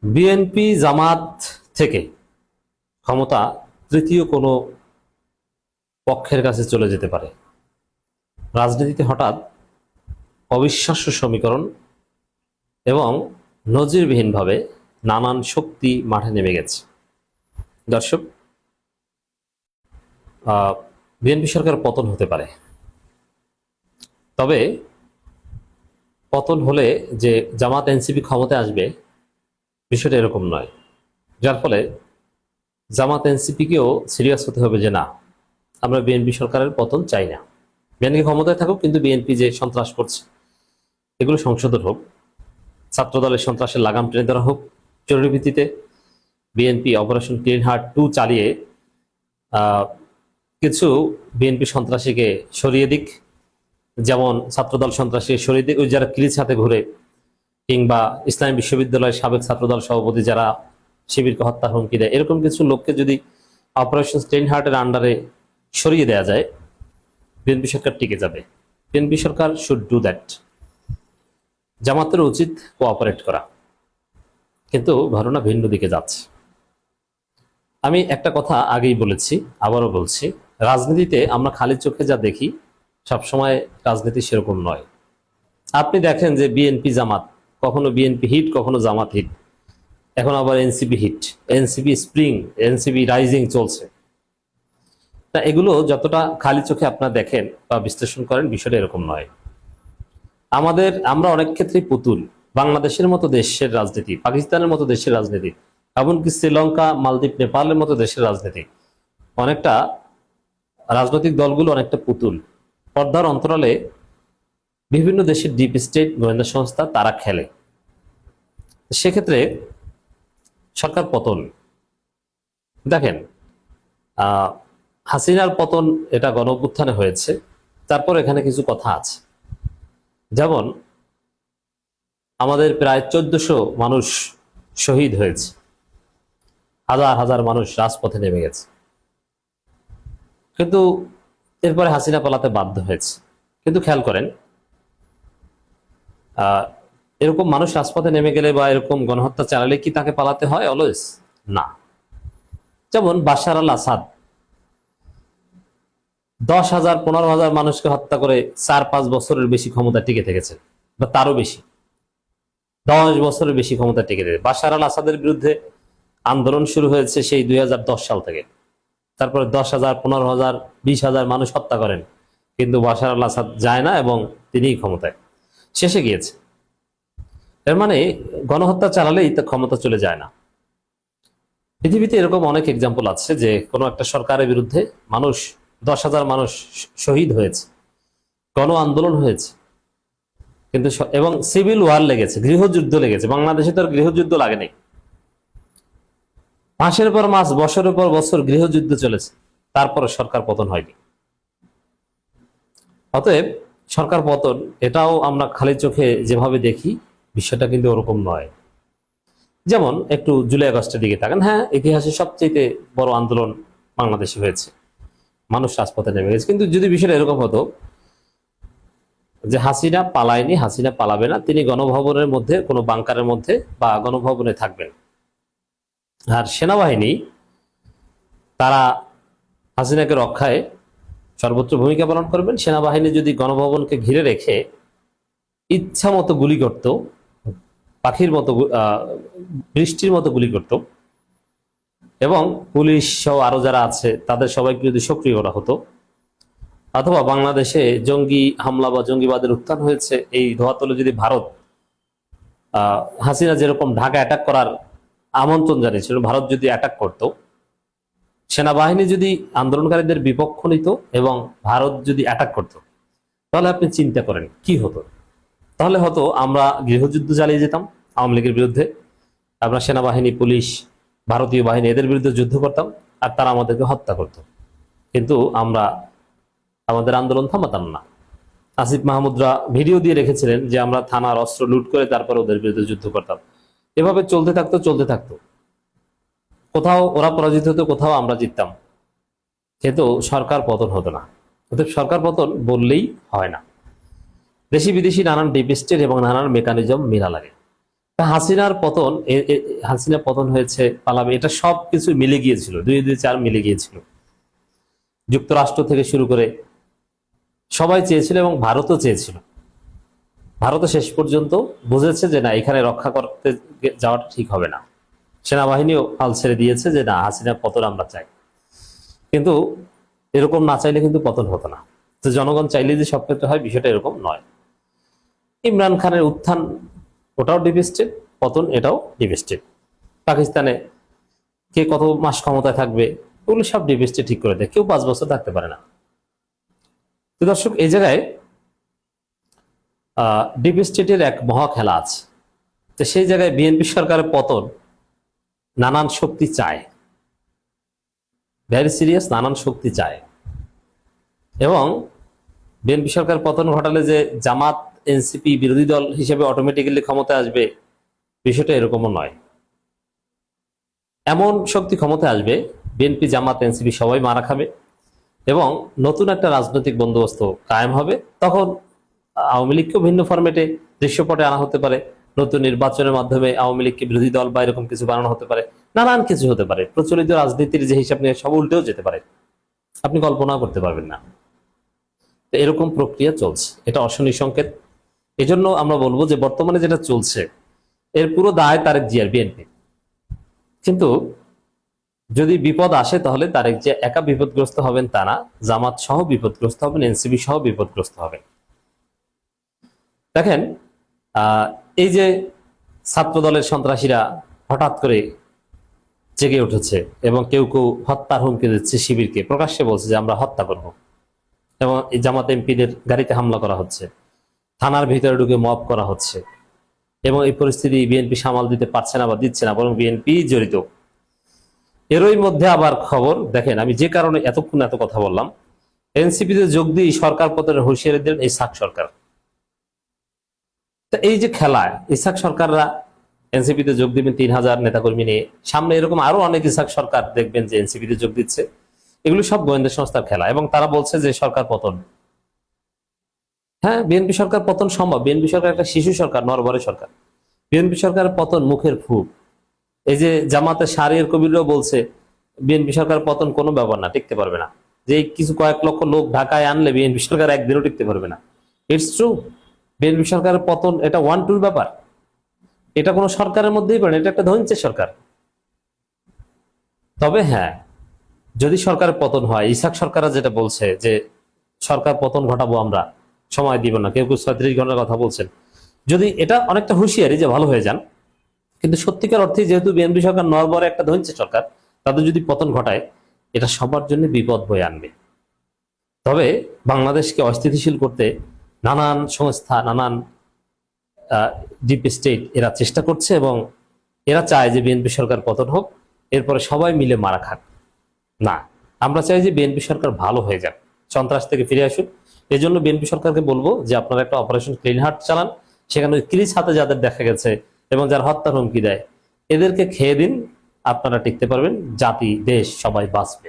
BNP জামাত থেকে ক্ষমতা তৃতীয় কোনো পক্ষের কাছে চলে যেতে পারে। রাজনীতিতে হঠাৎ অবিশ্বাস্য সমীকরণ এবং নজিরবিহীনভাবে নানান শক্তি মাঠে নেমে গেছে। দর্শক, বিএনপি সরকার পতন হতে পারে, তবে পতন হলে যে জামাত এনসিপি ক্ষমতায় আসবে বিষয়টা এরকম নয়। যার ফলে জামাত এনসিপিকেও সিরিয়াস হতে হবে যে না, আমরা বিএনপি সরকারের পতন চাই না। বিএনপি ক্ষমতায় থাকুক, কিন্তু বিএনপি যে সন্ত্রাস করছে এগুলো সংশোধন হোক, ছাত্রদলের সন্ত্রাসের লাগাম টেনে ধরা হোক, জরুরি ভিত্তিতে বিএনপি অপারেশন ক্লিন হার্ট 2 চালিয়ে কিছু বিএনপি সন্ত্রাসীকে সরিয়ে দিক, যেমন ছাত্রদল সন্ত্রাসী সরিয়ে দিক, ওই যারা ক্লিচ হাতে ঘুরে, কিংবা ইসলামী বিশ্ববিদ্যালয়ের সাবেক ছাত্রদল সভাপতি যারা শিবিরকে হত্যার হুমকি দেয়, এরকম কিছু লোককে যদি অপারেশন ক্লিন হার্টের আন্ডারে সরিয়ে দেওয়া যায়, বিএনপি সরকার টিকে যাবে। BNP Sarkar should do that. জামাতের উচিত কোঅপারেট করা, কিন্তু ঘটনা ভিন্ন দিকে যাচ্ছে। আমি একটা কথা আগেই বলেছি, আবারও বলছি, রাজনীতিতে আমরা খালি চোখে যা দেখি সবসময় রাজনীতি সেরকম নয়। আপনি দেখেন যে বিএনপি জামাত, কখনো বিএনপি হিট, কখনো জামাত হিট, এখন আবার NCP hit, NCP spring, NCP rising চলছে। তা এগুলো যতটা খালি চোখে আপনারা দেখেন বা বিশ্লেষণ করেন, বিষয়টা এরকম নয়। আমরা অনেক ক্ষেত্রেই পুতুল। বাংলাদেশের মতো দেশের রাজনীতি, পাকিস্তানের মতো দেশের রাজনীতি, এমনকি শ্রীলঙ্কা, মালদ্বীপ, নেপালের মতো দেশের রাজনীতি, অনেকটা রাজনৈতিক দলগুলো অনেকটা পুতুল। পর্দার অন্তরালে বিভিন্ন দেশের ডিপ স্টেট গোয়েন্দা সংস্থা তারা খেলে। সেক্ষেত্রে সরকার পতন দেখেন, হাসিনার পতন এটা গণ অভ্যুত্থানে হয়েছে। তারপর এখানে কিছু কথা আছে, যেমন আমাদের প্রায় 1400 মানুষ শহীদ হয়েছে, হাজার হাজার মানুষ রাজপথে নেমে গেছে, কিন্তু এরপরে হাসিনা পালাতে বাধ্য হয়েছে। কিন্তু খেয়াল করেন, এরকম মানুষ রাজপথে নেমে গেলে বা এরকম গণহত্যা চালালে কি তাকে পালাতে হয় অলওয়েজ? না। যেমন বাশার আল আসাদ 10,000 15,000 মানুষকে হত্যা করে 4-5 বছরের বেশি ক্ষমতা টিকে থেকেছেন, বা তারও বেশি, 10 বছরের বেশি ক্ষমতা টিকে থেকে। বাশার আল আসাদের বিরুদ্ধে আন্দোলন শুরু হয়েছে সেই 2010 সাল থেকে। তারপরে 10,000 15,000 20,000 মানুষ হত্যা করেন, কিন্তু বাশার আল আসাদ যায় না এবং তিনিই ক্ষমতায় শেষে গিয়েছে। এর মানে গণহত্যা চালালেই তা ক্ষমতা চলে যায় না। পৃথিবীতে এরকম অনেক এক্সাম্পল আছে যে কোনো একটা সরকারের বিরুদ্ধে মানুষ 10,000 মানুষ শহীদ হয়েছে, গণ আন্দোলন হয়েছে, কিন্তু এবং সিভিল ওয়ার লেগেছে, গৃহযুদ্ধ লেগেছে। বাংলাদেশে তো আর গৃহযুদ্ধ লাগে নাই, মাসের পর মাস, বছরের পর বছর গৃহযুদ্ধ চলেছে, তারপরে সরকার পতন হয়নি। অতএব সরকার পতন এটাও আমরা খালি চোখে যেভাবে দেখি, বিষয়টা কিন্তু ওরকম নয়। যেমন একটু জুলাই আগস্টের দিকে তাকান। হ্যাঁ, ইতিহাসে সবচেয়ে বড় আন্দোলন বাংলাদেশে হয়েছে, মানুষ রাজপথে নেমে গেছে। কিন্তু যদি বিষয়টা এরকম হতো যে হাসিনা পালায়নি, হাসিনা পালাবে না, তিনি গণভবনের মধ্যে কোনো বাংকারের মধ্যে বা গণভবনে থাকবেন, আর সেনাবাহিনী তারা হাসিনাকে রক্ষায় সর্বোচ্চ ভূমিকা পালন করবেন। সেনাবাহিনী যদি গণভবনকে ঘিরে রেখে ইচ্ছা মতো গুলি করত, পাখির মতো, বৃষ্টির মতো গুলি করত, এবং পুলিশ সহ আরো যারা আছে তাদের সবাইকে যদি সক্রিয় করা হতো, অথবা বাংলাদেশে জঙ্গি হামলা বা জঙ্গিবাদের উত্থান হয়েছে এই ধোয়াতলে যদি ভারত হাসিনা যেরকম ঢাকা অ্যাটাক করার আমন্ত্রণ জানিয়েছিল, ভারত যদি অ্যাটাক করত, সেনাবাহিনী যদি আন্দোলনকারীদের বিপক্ষ নিত এবং ভারত যদি অ্যাটাক করত, তাহলে আপনি চিন্তা করেন কি হতো। তাহলে হয়তো আমরা গৃহযুদ্ধ চালিয়ে যেতাম আওয়ামী লীগের বিরুদ্ধে, আমরা সেনাবাহিনী, পুলিশ, ভারতীয় বাহিনী এদের বিরুদ্ধে যুদ্ধ করতাম, আর তারা আমাদেরকে হত্যা করত, কিন্তু আমরা আমাদের আন্দোলন থামাতাম না। আসিফ মাহমুদরা ভিডিও দিয়ে রেখেছিলেন যে আমরা থানার অস্ত্র লুট করে তারপর ওদের বিরুদ্ধে যুদ্ধ করতাম। এভাবে চলতে থাকতো, কোথাও ওরা পরাজিত হতো, কোথাও আমরা জিততাম, কিন্তু সরকার পতন হতো না। অর্থাৎ সরকার পতন বললেই হয় না, দেশি বিদেশি নানান ডিপ স্টেট এবং নানান মেকানিজম মেলা লাগে। হাসিনার পতন, হাসিনা পতন হয়েছে, পালাবে, এটা সব কিছু মিলে গিয়েছিল, 2-2-4 মিলে গিয়েছিল। যুক্তরাষ্ট্র থেকে শুরু করে সবাই চেয়েছিল এবং ভারতও চেয়েছিল। ভারতও শেষ পর্যন্ত বুঝেছে যে না, এখানে রক্ষা করতে যাওয়াটা ঠিক হবে না। সেনাবাহিনীও হাল ছেড়ে দিয়েছে যে না, হাসিনার পতন আমরা চাই। কিন্তু এরকম না চাইলে কিন্তু পতন হতো না। তো জনগণ চাইলে যে সব ক্ষেত্রে হয়, বিষয়টা এরকম নয়। ইমরান খানের উত্থান, ওটাও ডিপ স্টেট, পতন এটাও ডিপ স্টেট। পাকিস্তানে কে কত মাস ক্ষমতায় থাকবে, ওগুলো সব ডিপ স্টেট ঠিক করে দেয়। কেউ 5 বছর থাকতে পারে না। তো দর্শক, এই জায়গায় ডিপ স্টেটের এক মহা খেলা আছে। তো সেই জায়গায় বিএনপি সরকারের পতন নানান শক্তি চায়, ভেরি সিরিয়াস, নানান শক্তি চায়। এবং বিএনপি সরকার পতন ঘটালে যে জামাত এনসিপি বিরোধী দল হিসেবে অটোমেটিক্যালি ক্ষমতায় আসবে, বিষয়টা এরকমও নয়। এমন শক্তি ক্ষমতায় আসবে, বিএনপি জামাত এনসিপি সবাই মারা খাবে এবং নতুন একটা রাজনৈতিক বন্দোবস্ত কায়েম হবে। তখন আওয়ামী লীগকেও ভিন্ন ফরম্যাটে দৃশ্যপটে আনা হতে পারে, নতুন নির্বাচনের মাধ্যমে আওয়ামী লীগকে বিরোধী দল বা এরকম কিছু বানানো হতে পারে, নানান কিছু হতে পারে। প্রচলিত রাজনীতির যে হিসাব নিয়ে সব উল্টেও যেতে পারে, আপনি কল্পনা করতে পারবেন না। তো এরকম প্রক্রিয়া চলছে, এটা অশনি সংকেত। এজন্য আমরা বলবো যে বর্তমানে যেটা চলছে এর পুরো দায় তারেক জিয়ার, বিএনপি। কিন্তু যদি বিপদ আসে, তাহলে তারেক জিয়া একা বিপদগ্রস্ত হবেন তা না, জামাত সহ বিপদগ্রস্ত হবেন, এনসিপি সহ বিপদগ্রস্ত হবেন। দেখেন, এই যে ছাত্র দলের সন্ত্রাসীরা হঠাৎ করে জেগে উঠেছে এবং কেউ কেউ হত্যার হুমকি দিচ্ছে, শিবিরকে প্রকাশ্যে বলছে যে আমরা হত্যা করব, এবং এই জামাত এমপিদের গাড়িতে হামলা করা হচ্ছে, থানার ভিতরে ঢুকে মব করা হচ্ছে, এবং এই পরিস্থিতি বিএনপি সামাল দিতে পারছে না বা দিচ্ছে না, বরং বিএনপি জড়িত। এরই মধ্যে আবার খবর দেখেন, আমি যে কারণে এতক্ষণ এত কথা বললাম, এনসিপিতে যোগ দিয়ে সরকার পতনের হুঁশিয়ারি দিলেন ইসহাক সরকার। তা এই যে খেলায় ইসহাক সরকাররা এনসিপিতে যোগ দিবেন 3000 নেতাকর্মী নিয়ে, সামনে এরকম আরো অনেক ইসহাক সরকার দেখবেন যে এনসিপিতে যোগ দিচ্ছে। এগুলো সব গোয়েন্দা সংস্থার খেলা, এবং তারা বলছে যে সরকার পতন। হ্যাঁ, বিএনপি সরকার পতন সম্ভব। বিএনপি সরকার একটা শিশু সরকার, নরবরে সরকার। বিএনপি সরকারের পতন মুখের ফুক। এই যে জামাতের শাহরিয়ার কবিরও বলছে বিএনপি সরকার পতন কোনো ব্যাপার না, টিকতে পারবে না। যে কিছু কয়েক লক্ষ লোক ঢাকায় আনলে বিএনপি সরকার একদিনও টিকতে পারবে না। ইটস ট্রু, বিএনপি সরকারের পতন এটা 1-2 ব্যাপার। এটা কোনো সরকারের মধ্যেই পড়ে, এটা একটা ধৈর্যের সরকার। তবে হ্যাঁ, যদি সরকারের পতন হয়, ইসহাক সরকাররা যেটা বলছে যে সরকার পতন ঘটাবো আমরা, সময় দিব না, কেউ কেউ 36 ঘন্টার কথা বলছেন, যদি এটা অনেকটা হুঁশিয়ারি যে ভালো হয়ে যান। কিন্তু সত্যিকার অর্থে যেহেতু বিএনপি সরকার নরবরে একটা ধৈর্যের সরকার, তাদের যদি পতন ঘটায়, এটা সবার জন্য বিপদ বয়ে আনবে। তবে বাংলাদেশকে অস্থিতিশীল করতে নানান সংস্থা, নানান ডিপ স্টেট এরা চেষ্টা করছে, এবং এরা চায় যে বিএনপি সরকার পতন হোক, এরপরে সবাই মিলে মারা খাক। না, আমরা চাই যে বিএনপি সরকার ভালো হয়ে যাক, সন্ত্রাস থেকে ফিরে আসুক। এই জন্য বিএনপি সরকারকে বলবো যে আপনারা একটা অপারেশন ক্লিন হার্ট চালান, সেখানে ওই ক্রিস হাতে যাদের দেখা গেছে এবং যারা হত্যার হুমকি দেয়, এদেরকে খেয়ে দিন, আপনারা টিকতে পারবেন, জাতি দেশ সবাই বাঁচবে।